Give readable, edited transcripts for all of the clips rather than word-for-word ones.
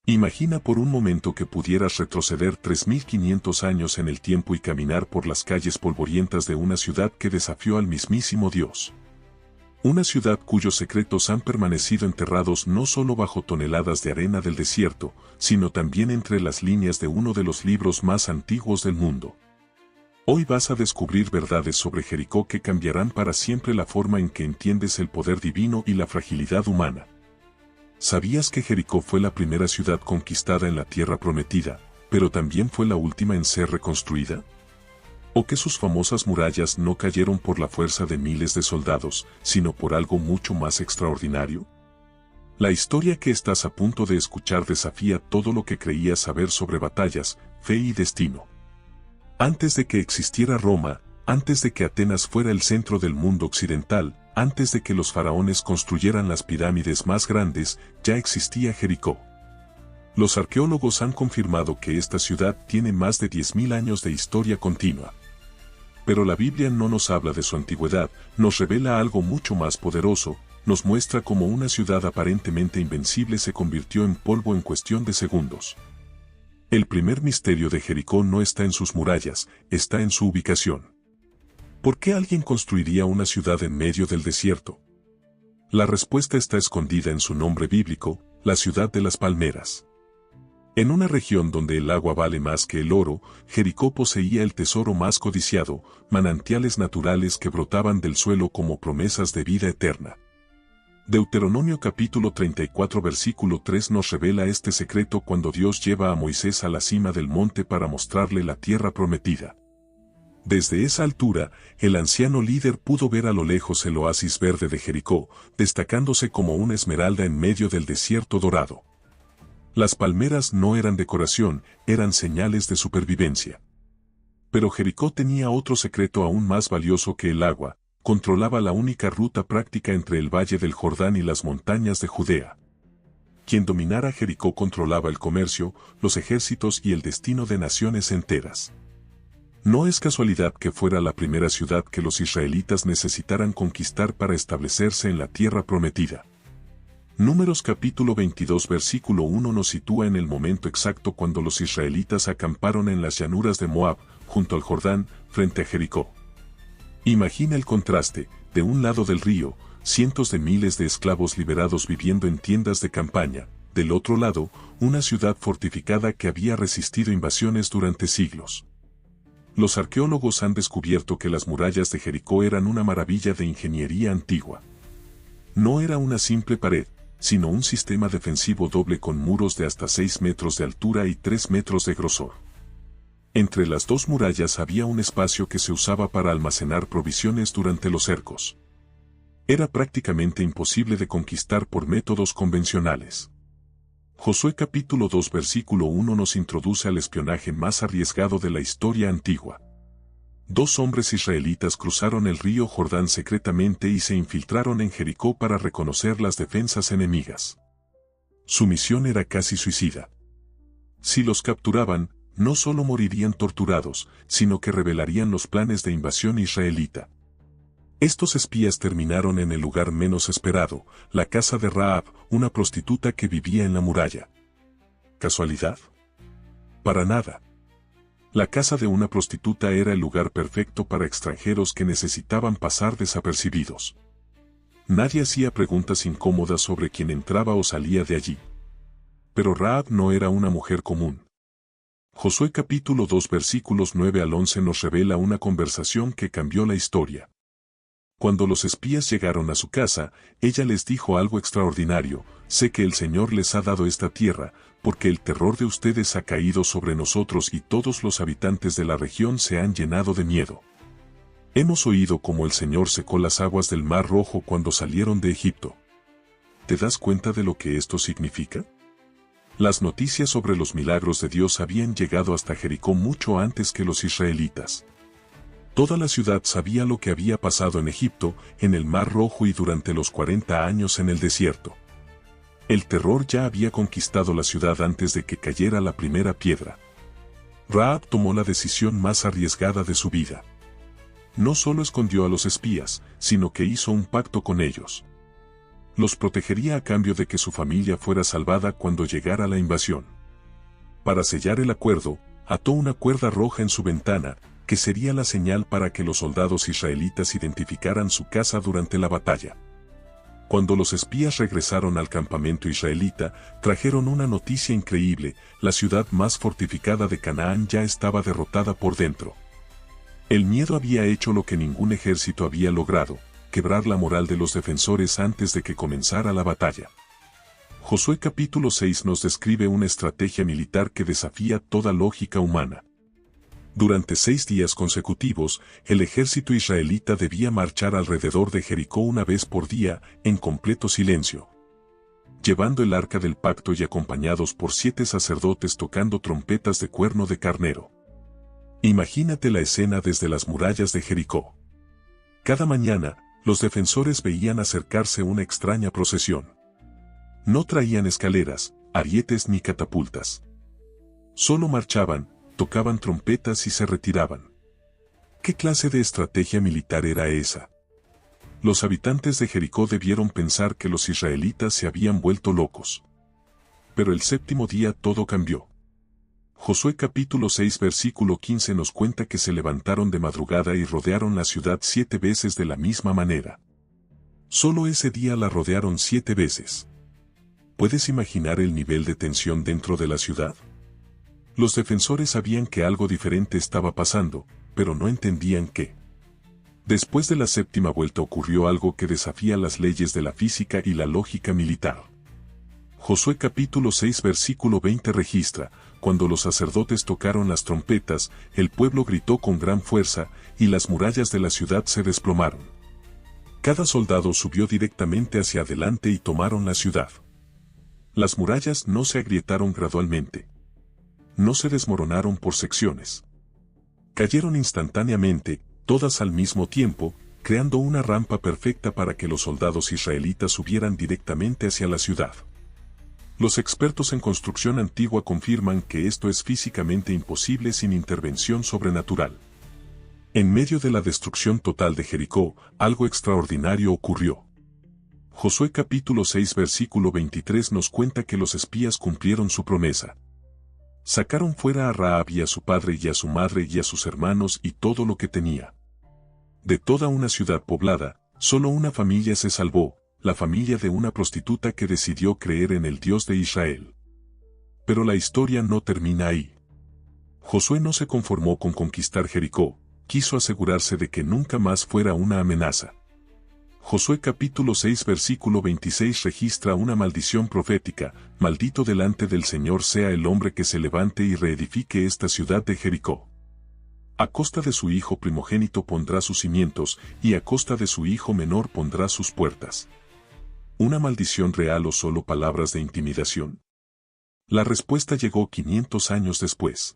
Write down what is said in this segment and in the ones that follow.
Imagina por un momento que pudieras retroceder 3500 años en el tiempo y caminar por las calles polvorientas de una ciudad que desafió al mismísimo Dios. Una ciudad cuyos secretos han permanecido enterrados no solo bajo toneladas de arena del desierto, sino también entre las líneas de uno de los libros más antiguos del mundo. Hoy vas a descubrir verdades sobre Jericó que cambiarán para siempre la forma en que entiendes el poder divino y la fragilidad humana. ¿Sabías que Jericó fue la primera ciudad conquistada en la tierra prometida, pero también fue la última en ser reconstruida? ¿O que sus famosas murallas no cayeron por la fuerza de miles de soldados, sino por algo mucho más extraordinario? La historia que estás a punto de escuchar desafía todo lo que creías saber sobre batallas, fe y destino. Antes de que existiera Roma, antes de que Atenas fuera el centro del mundo occidental, antes de que los faraones construyeran las pirámides más grandes, ya existía Jericó. Los arqueólogos han confirmado que esta ciudad tiene más de 10.000 años de historia continua. Pero la Biblia no nos habla de su antigüedad, nos revela algo mucho más poderoso, nos muestra cómo una ciudad aparentemente invencible se convirtió en polvo en cuestión de segundos. El primer misterio de Jericó no está en sus murallas, está en su ubicación. ¿Por qué alguien construiría una ciudad en medio del desierto? La respuesta está escondida en su nombre bíblico, la ciudad de las palmeras. En una región donde el agua vale más que el oro, Jericó poseía el tesoro más codiciado, manantiales naturales que brotaban del suelo como promesas de vida eterna. Deuteronomio capítulo 34 versículo 3 nos revela este secreto cuando Dios lleva a Moisés a la cima del monte para mostrarle la tierra prometida. Desde esa altura, el anciano líder pudo ver a lo lejos el oasis verde de Jericó, destacándose como una esmeralda en medio del desierto dorado. Las palmeras no eran decoración, eran señales de supervivencia. Pero Jericó tenía otro secreto aún más valioso que el agua, controlaba la única ruta práctica entre el valle del Jordán y las montañas de Judea. Quien dominara Jericó controlaba el comercio, los ejércitos y el destino de naciones enteras. No es casualidad que fuera la primera ciudad que los israelitas necesitaran conquistar para establecerse en la tierra prometida. Números capítulo 22 versículo 1 nos sitúa en el momento exacto cuando los israelitas acamparon en las llanuras de Moab, junto al Jordán, frente a Jericó. Imagina el contraste, de un lado del río, cientos de miles de esclavos liberados viviendo en tiendas de campaña, del otro lado, una ciudad fortificada que había resistido invasiones durante siglos. Los arqueólogos han descubierto que las murallas de Jericó eran una maravilla de ingeniería antigua. No era una simple pared, sino un sistema defensivo doble con muros de hasta 6 metros de altura y 3 metros de grosor. Entre las dos murallas había un espacio que se usaba para almacenar provisiones durante los cercos. Era prácticamente imposible de conquistar por métodos convencionales. Josué capítulo 2 versículo 1 nos introduce al espionaje más arriesgado de la historia antigua. 2 hombres israelitas cruzaron el río Jordán secretamente y se infiltraron en Jericó para reconocer las defensas enemigas. Su misión era casi suicida. Si los capturaban, no solo morirían torturados, sino que revelarían los planes de invasión israelita. Estos espías terminaron en el lugar menos esperado, la casa de Rahab, una prostituta que vivía en la muralla. ¿Casualidad? Para nada. La casa de una prostituta era el lugar perfecto para extranjeros que necesitaban pasar desapercibidos. Nadie hacía preguntas incómodas sobre quién entraba o salía de allí. Pero Rahab no era una mujer común. Josué capítulo 2 versículos 9 al 11 nos revela una conversación que cambió la historia. Cuando los espías llegaron a su casa, ella les dijo algo extraordinario: sé que el Señor les ha dado esta tierra, porque el terror de ustedes ha caído sobre nosotros y todos los habitantes de la región se han llenado de miedo. Hemos oído cómo el Señor secó las aguas del Mar Rojo cuando salieron de Egipto. ¿Te das cuenta de lo que esto significa? Las noticias sobre los milagros de Dios habían llegado hasta Jericó mucho antes que los israelitas. Toda la ciudad sabía lo que había pasado en Egipto, en el Mar Rojo y durante los 40 años en el desierto. El terror ya había conquistado la ciudad antes de que cayera la primera piedra. Rahab tomó la decisión más arriesgada de su vida. No solo escondió a los espías, sino que hizo un pacto con ellos. Los protegería a cambio de que su familia fuera salvada cuando llegara la invasión. Para sellar el acuerdo, ató una cuerda roja en su ventana, que sería la señal para que los soldados israelitas identificaran su casa durante la batalla. Cuando los espías regresaron al campamento israelita, trajeron una noticia increíble: la ciudad más fortificada de Canaán ya estaba derrotada por dentro. El miedo había hecho lo que ningún ejército había logrado: quebrar la moral de los defensores antes de que comenzara la batalla. Josué capítulo 6 nos describe una estrategia militar que desafía toda lógica humana. Durante 6 días consecutivos, el ejército israelita debía marchar alrededor de Jericó una vez por día, en completo silencio, llevando el arca del pacto y acompañados por 7 sacerdotes tocando trompetas de cuerno de carnero. Imagínate la escena desde las murallas de Jericó. Cada mañana, los defensores veían acercarse una extraña procesión. No traían escaleras, arietes ni catapultas. Solo marchaban, tocaban trompetas y se retiraban. ¿Qué clase de estrategia militar era esa? Los habitantes de Jericó debieron pensar que los israelitas se habían vuelto locos. Pero el 7º día todo cambió. Josué capítulo 6 versículo 15 nos cuenta que se levantaron de madrugada y rodearon la ciudad 7 veces de la misma manera. Solo ese día la rodearon 7 veces. ¿Puedes imaginar el nivel de tensión dentro de la ciudad? Los defensores sabían que algo diferente estaba pasando, pero no entendían qué. Después de la 7ª vuelta ocurrió algo que desafía las leyes de la física y la lógica militar. Josué capítulo 6 versículo 20 registra: cuando los sacerdotes tocaron las trompetas, el pueblo gritó con gran fuerza, y las murallas de la ciudad se desplomaron. Cada soldado subió directamente hacia adelante y tomaron la ciudad. Las murallas no se agrietaron gradualmente. No se desmoronaron por secciones. Cayeron instantáneamente, todas al mismo tiempo, creando una rampa perfecta para que los soldados israelitas subieran directamente hacia la ciudad. Los expertos en construcción antigua confirman que esto es físicamente imposible sin intervención sobrenatural. En medio de la destrucción total de Jericó, algo extraordinario ocurrió. Josué capítulo 6 versículo 23 nos cuenta que los espías cumplieron su promesa. Sacaron fuera a Rahab y a su padre y a su madre y a sus hermanos y todo lo que tenía. De toda una ciudad poblada, solo una familia se salvó, la familia de una prostituta que decidió creer en el Dios de Israel. Pero la historia no termina ahí. Josué no se conformó con conquistar Jericó, quiso asegurarse de que nunca más fuera una amenaza. Josué capítulo 6 versículo 26 registra una maldición profética: maldito delante del Señor sea el hombre que se levante y reedifique esta ciudad de Jericó. A costa de su hijo primogénito pondrá sus cimientos, y a costa de su hijo menor pondrá sus puertas. ¿Una maldición real o solo palabras de intimidación? La respuesta llegó 500 años después.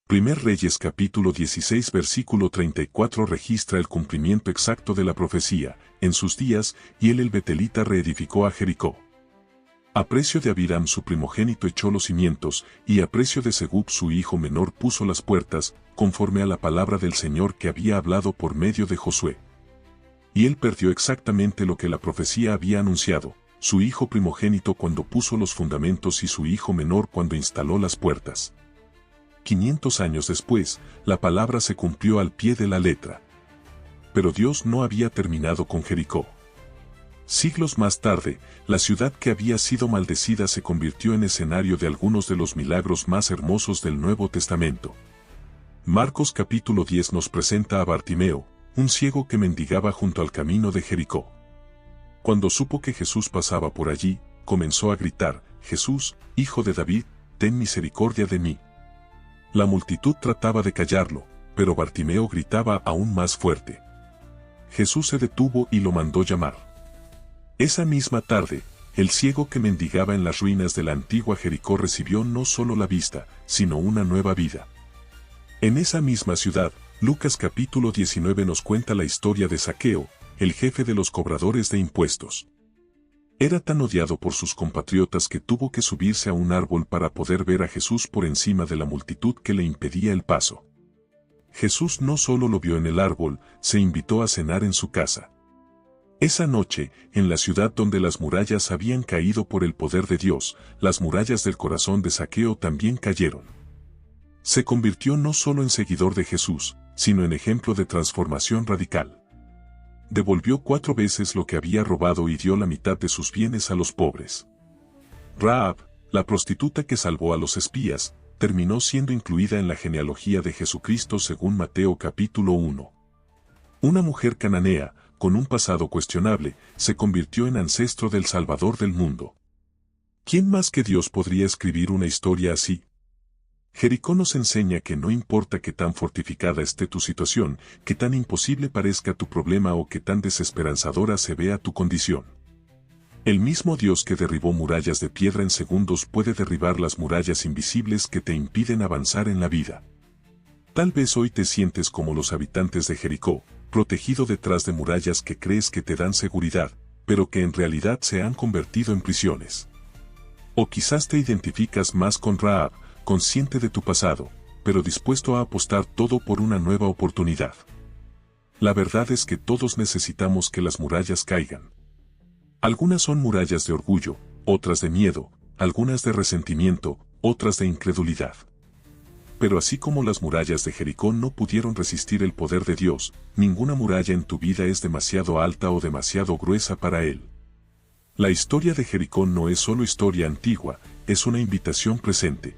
Primer Reyes capítulo 16 versículo 34 registra el cumplimiento exacto de la profecía: en sus días, Hiel el Betelita reedificó a Jericó. A precio de Abiram su primogénito echó los cimientos, y a precio de Segub su hijo menor puso las puertas, conforme a la palabra del Señor que había hablado por medio de Josué. Y él perdió exactamente lo que la profecía había anunciado: su hijo primogénito cuando puso los fundamentos y su hijo menor cuando instaló las puertas. 500 años después, la palabra se cumplió al pie de la letra. Pero Dios no había terminado con Jericó. Siglos más tarde, la ciudad que había sido maldecida se convirtió en escenario de algunos de los milagros más hermosos del Nuevo Testamento. Marcos capítulo 10 nos presenta a Bartimeo, un ciego que mendigaba junto al camino de Jericó. Cuando supo que Jesús pasaba por allí, comenzó a gritar: Jesús, hijo de David, ten misericordia de mí. La multitud trataba de callarlo, pero Bartimeo gritaba aún más fuerte. Jesús se detuvo y lo mandó llamar. Esa misma tarde, el ciego que mendigaba en las ruinas de la antigua Jericó recibió no solo la vista, sino una nueva vida. En esa misma ciudad, Lucas capítulo 19 nos cuenta la historia de Zaqueo, el jefe de los cobradores de impuestos. Era tan odiado por sus compatriotas que tuvo que subirse a un árbol para poder ver a Jesús por encima de la multitud que le impedía el paso. Jesús no solo lo vio en el árbol, se invitó a cenar en su casa. Esa noche, en la ciudad donde las murallas habían caído por el poder de Dios, las murallas del corazón de Zaqueo también cayeron. Se convirtió no solo en seguidor de Jesús, sino en ejemplo de transformación radical. Devolvió 4 veces lo que había robado y dio la mitad de sus bienes a los pobres. Rahab, la prostituta que salvó a los espías, terminó siendo incluida en la genealogía de Jesucristo según Mateo capítulo 1. Una mujer cananea, con un pasado cuestionable, se convirtió en ancestro del Salvador del mundo. ¿Quién más que Dios podría escribir una historia así? Jericó nos enseña que no importa qué tan fortificada esté tu situación, qué tan imposible parezca tu problema o qué tan desesperanzadora se vea tu condición. El mismo Dios que derribó murallas de piedra en segundos puede derribar las murallas invisibles que te impiden avanzar en la vida. Tal vez hoy te sientes como los habitantes de Jericó, protegido detrás de murallas que crees que te dan seguridad, pero que en realidad se han convertido en prisiones. O quizás te identificas más con Rahab, consciente de tu pasado, pero dispuesto a apostar todo por una nueva oportunidad. La verdad es que todos necesitamos que las murallas caigan. Algunas son murallas de orgullo, otras de miedo, algunas de resentimiento, otras de incredulidad. Pero así como las murallas de Jericó no pudieron resistir el poder de Dios, ninguna muralla en tu vida es demasiado alta o demasiado gruesa para Él. La historia de Jericó no es solo historia antigua, es una invitación presente.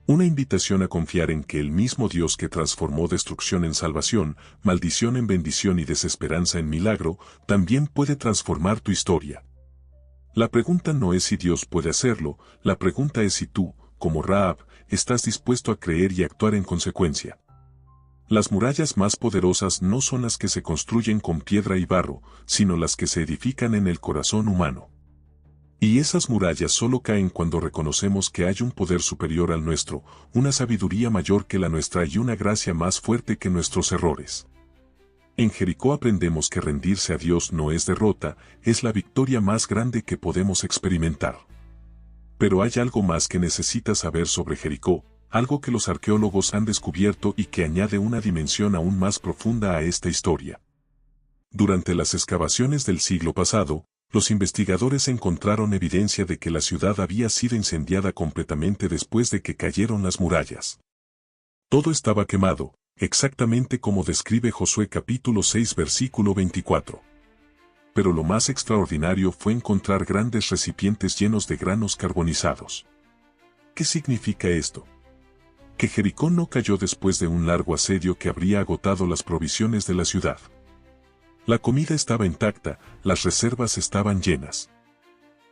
Una invitación a confiar en que el mismo Dios que transformó destrucción en salvación, maldición en bendición y desesperanza en milagro, también puede transformar tu historia. La pregunta no es si Dios puede hacerlo, la pregunta es si tú, como Rahab, estás dispuesto a creer y actuar en consecuencia. Las murallas más poderosas no son las que se construyen con piedra y barro, sino las que se edifican en el corazón humano. Y esas murallas solo caen cuando reconocemos que hay un poder superior al nuestro, una sabiduría mayor que la nuestra y una gracia más fuerte que nuestros errores. En Jericó aprendemos que rendirse a Dios no es derrota, es la victoria más grande que podemos experimentar. Pero hay algo más que necesitas saber sobre Jericó, algo que los arqueólogos han descubierto y que añade una dimensión aún más profunda a esta historia. Durante las excavaciones del siglo pasado, los investigadores encontraron evidencia de que la ciudad había sido incendiada completamente después de que cayeron las murallas. Todo estaba quemado, exactamente como describe Josué capítulo 6 versículo 24. Pero lo más extraordinario fue encontrar grandes recipientes llenos de granos carbonizados. ¿Qué significa esto? Que Jericó no cayó después de un largo asedio que habría agotado las provisiones de la ciudad. La comida estaba intacta, las reservas estaban llenas.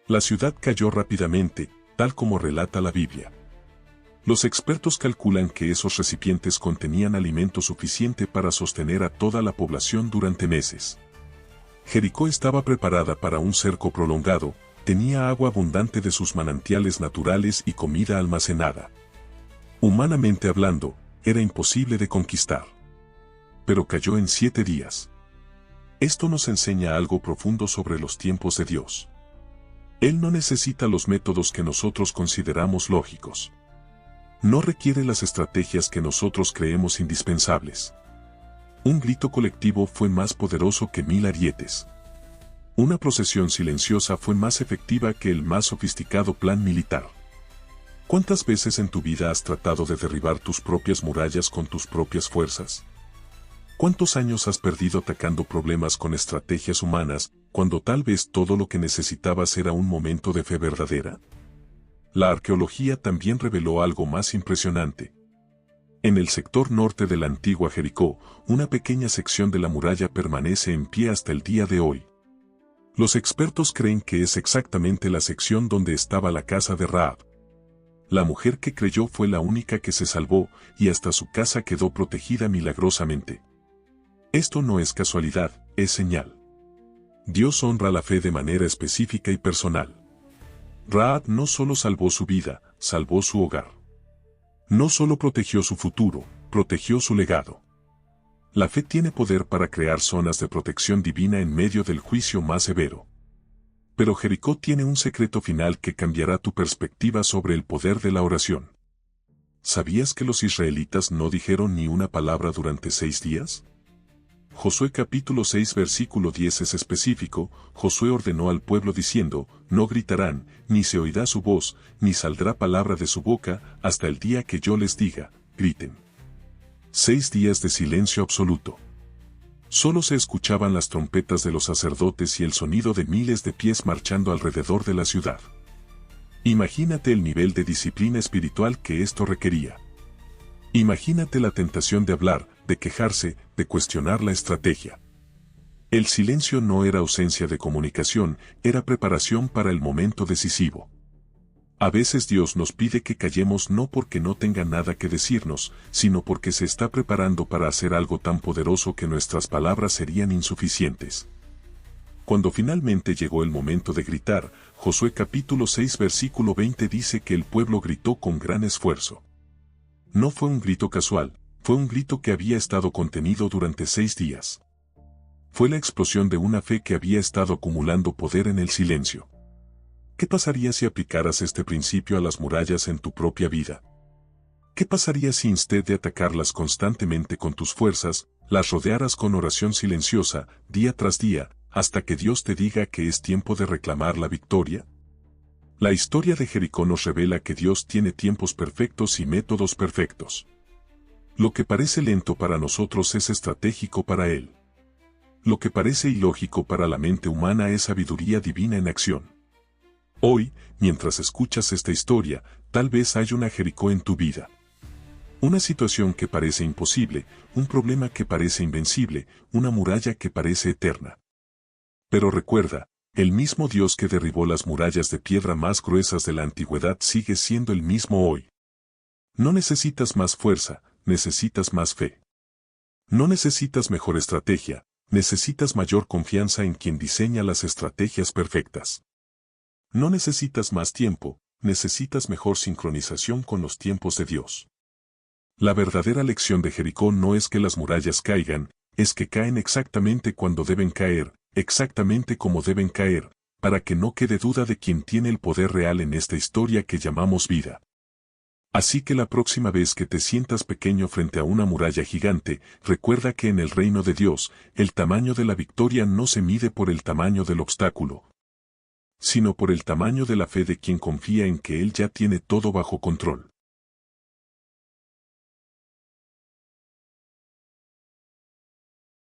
La ciudad cayó rápidamente, tal como relata la Biblia. Los expertos calculan que esos recipientes contenían alimento suficiente para sostener a toda la población durante meses. Jericó estaba preparada para un cerco prolongado, tenía agua abundante de sus manantiales naturales y comida almacenada. Humanamente hablando, era imposible de conquistar. Pero cayó en 7 días. Esto nos enseña algo profundo sobre los tiempos de Dios. Él no necesita los métodos que nosotros consideramos lógicos. No requiere las estrategias que nosotros creemos indispensables. Un grito colectivo fue más poderoso que 1000 arietes. Una procesión silenciosa fue más efectiva que el más sofisticado plan militar. ¿Cuántas veces en tu vida has tratado de derribar tus propias murallas con tus propias fuerzas? ¿Cuántos años has perdido atacando problemas con estrategias humanas, cuando tal vez todo lo que necesitabas era un momento de fe verdadera? La arqueología también reveló algo más impresionante. En el sector norte de la antigua Jericó, una pequeña sección de la muralla permanece en pie hasta el día de hoy. Los expertos creen que es exactamente la sección donde estaba la casa de Rahab. La mujer que creyó fue la única que se salvó, y hasta su casa quedó protegida milagrosamente. Esto no es casualidad, es señal. Dios honra la fe de manera específica y personal. Rahab no solo salvó su vida, salvó su hogar. No solo protegió su futuro, protegió su legado. La fe tiene poder para crear zonas de protección divina en medio del juicio más severo. Pero Jericó tiene un secreto final que cambiará tu perspectiva sobre el poder de la oración. ¿Sabías que los israelitas no dijeron ni una palabra durante 6 días? Josué capítulo 6 versículo 10 es específico. Josué ordenó al pueblo diciendo, no gritarán, ni se oirá su voz, ni saldrá palabra de su boca, hasta el día que yo les diga, griten. 6 días de silencio absoluto. Solo se escuchaban las trompetas de los sacerdotes y el sonido de miles de pies marchando alrededor de la ciudad. Imagínate el nivel de disciplina espiritual que esto requería. Imagínate la tentación de hablar, de quejarse, de cuestionar la estrategia. El silencio no era ausencia de comunicación, era preparación para el momento decisivo. A veces Dios nos pide que callemos no porque no tenga nada que decirnos, sino porque se está preparando para hacer algo tan poderoso que nuestras palabras serían insuficientes. Cuando finalmente llegó el momento de gritar, Josué capítulo 6 versículo 20 dice que el pueblo gritó con gran esfuerzo. No fue un grito casual, fue un grito que había estado contenido durante 6 días. Fue la explosión de una fe que había estado acumulando poder en el silencio. ¿Qué pasaría si aplicaras este principio a las murallas en tu propia vida? ¿Qué pasaría si instead de atacarlas constantemente con tus fuerzas, las rodearas con oración silenciosa, día tras día, hasta que Dios te diga que es tiempo de reclamar la victoria? La historia de Jericó nos revela que Dios tiene tiempos perfectos y métodos perfectos. Lo que parece lento para nosotros es estratégico para Él. Lo que parece ilógico para la mente humana es sabiduría divina en acción. Hoy, mientras escuchas esta historia, tal vez hay una Jericó en tu vida. Una situación que parece imposible, un problema que parece invencible, una muralla que parece eterna. Pero recuerda, el mismo Dios que derribó las murallas de piedra más gruesas de la antigüedad sigue siendo el mismo hoy. No necesitas más fuerza, necesitas más fe. No necesitas mejor estrategia, necesitas mayor confianza en quien diseña las estrategias perfectas. No necesitas más tiempo, necesitas mejor sincronización con los tiempos de Dios. La verdadera lección de Jericó no es que las murallas caigan, es que caen exactamente cuando deben caer, exactamente como deben caer, para que no quede duda de quién tiene el poder real en esta historia que llamamos vida. Así que la próxima vez que te sientas pequeño frente a una muralla gigante, recuerda que en el reino de Dios, el tamaño de la victoria no se mide por el tamaño del obstáculo, sino por el tamaño de la fe de quien confía en que Él ya tiene todo bajo control.